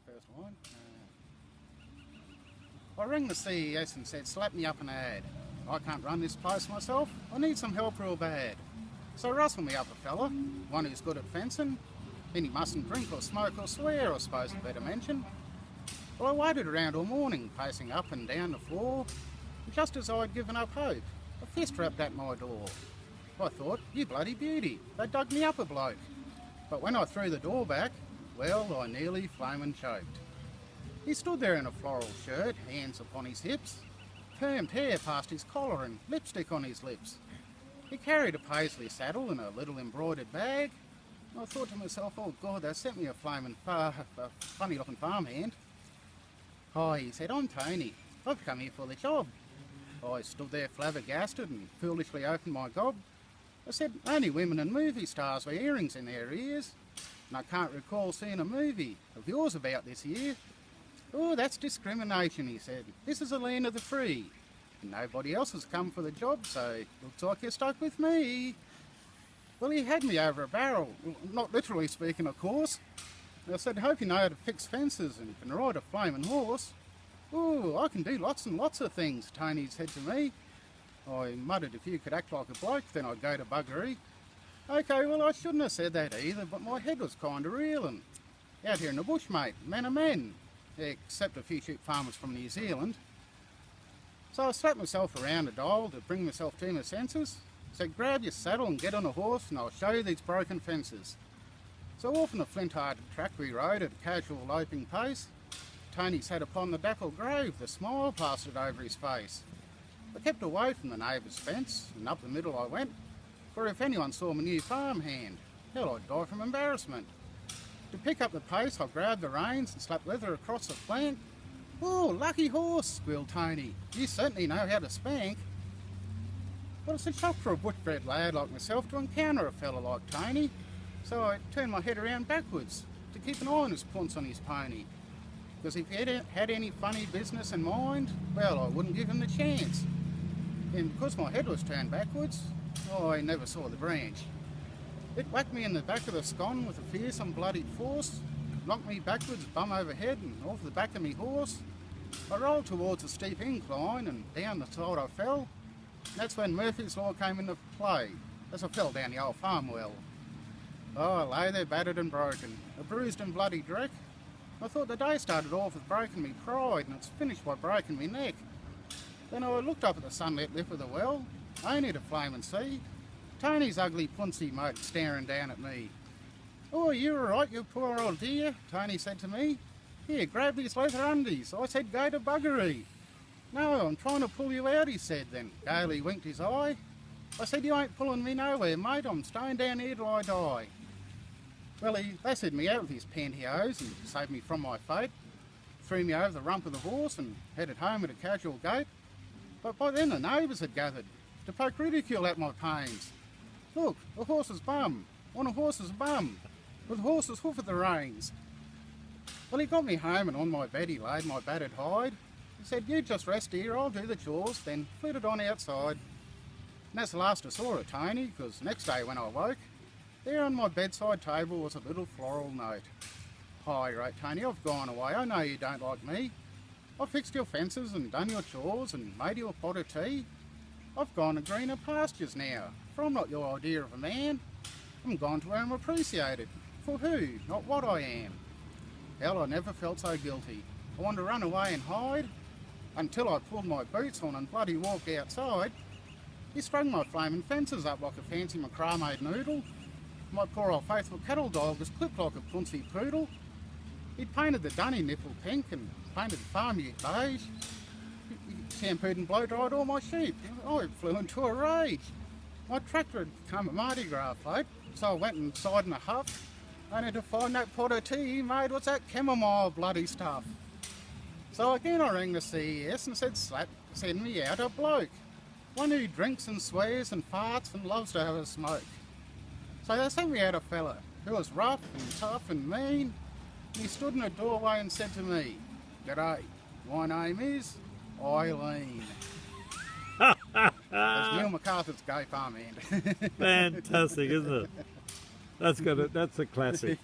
first line. I rang the CES and said, slap me up an ad. I can't run this place myself. I need some help real bad. So rustle me up a fella, one who's good at fencing. Then he mustn't drink or smoke or swear, I suppose I'd better mention. Well, I waited around all morning, pacing up and down the floor. And just as I'd given up hope, a fist rapped at my door. I thought, you bloody beauty, they dug me up a bloke. But when I threw the door back, well, I nearly flamin' choked. He stood there in a floral shirt, hands upon his hips, permed hair past his collar and lipstick on his lips. He carried a paisley saddle and a little embroidered bag. I thought to myself, oh God, they sent me a funny-looking farmhand. Hi, he said, I'm Tony. I've come here for the job. I stood there flabbergasted and foolishly opened my gob. I said, only women and movie stars with earrings in their ears. And I can't recall seeing a movie of yours about this year. Oh, that's discrimination, he said. This is a land of the free. And nobody else has come for the job, so looks like you're stuck with me. Well, he had me over a barrel, not literally speaking, of course. I said, hope you know how to fix fences and can ride a flaming horse. Oh, I can do lots and lots of things, Tony said to me. I muttered if you could act like a bloke, then I'd go to buggery. Okay, well, I shouldn't have said that either, but my head was kind of reeling. Out here in the bush, mate, men are men. Except a few sheep farmers from New Zealand. So I slapped myself around a dial to bring myself to my senses. Said, grab your saddle and get on a horse and I'll show you these broken fences. So off on the flint-hard track we rode at a casual loping pace. Tony sat upon the dappled grave, the smile plastered over his face. I kept away from the neighbour's fence and up the middle I went, for if anyone saw my new farmhand, hell, I'd die from embarrassment. To pick up the pace, I grabbed the reins and slapped leather across the flank. Oh, lucky horse, squealed Tony. You certainly know how to spank. Well, it's a shock for a bush-bred lad like myself to encounter a fella like Tony. So I turned my head around backwards to keep an eye on his punts on his pony. Because if he had any funny business in mind, well, I wouldn't give him the chance. And because my head was turned backwards, I never saw the branch. It whacked me in the back of the scon with a fearsome bloody force, knocked me backwards bum over head and off the back of me horse. I rolled towards a steep incline and down the side I fell. And that's when Murphy's Law came into play, as I fell down the old farm well. Oh, I lay there battered and broken, a bruised and bloody dreck. I thought the day started off with breaking me pride and it's finished by breaking me neck. Then I looked up at the sunlit lip of the well, only to flame and see Tony's ugly punsy mate staring down at me. Oh, you're all right, you poor old dear, Tony said to me. Here, grab these leather undies. I said, go to buggery. No, I'm trying to pull you out, he said, then gaily winked his eye. I said, you ain't pulling me nowhere, mate. I'm staying down here till I die. Well, he lassoed me out with his pantyhose and saved me from my fate. Threw me over the rump of the horse and headed home at a casual gait. But by then the neighbours had gathered to poke ridicule at my pains. Look, a horse's bum, on a horse's bum, with a horse's hoof at the reins. Well, he got me home and on my bed he laid my battered hide. He said, you just rest here, I'll do the chores, then flitted on outside. And that's the last I saw of Tony, because next day when I woke, there on my bedside table was a little floral note. Hi, wrote Tony, I've gone away, I know you don't like me. I've fixed your fences and done your chores and made you a pot of tea. I've gone to greener pastures now, for I'm not your idea of a man. I'm gone to where I'm appreciated, for who, not what I am. Hell, I never felt so guilty. I wanted to run away and hide, until I pulled my boots on and bloody walked outside. He strung my flaming fences up like a fancy macrame noodle. My poor old faithful cattle dog was clipped like a punsy poodle. He'd painted the dunny nipple pink and painted the farm ute beige. He shampooed and blow-dried all my sheep. I flew into a rage. My tractor had become a Mardi Gras float, so I went inside in a huff, only to find that pot of tea he made was that chamomile bloody stuff. So again I rang the CES and said, slap, send me out a bloke. One who drinks and swears and farts and loves to have a smoke. So they sent me out a fella who was rough and tough and mean. And he stood in a doorway and said to me, G'day, my name is Eileen. That's Neil MacArthur's Gay Farmhand. Fantastic, isn't it? That's good. That's a classic.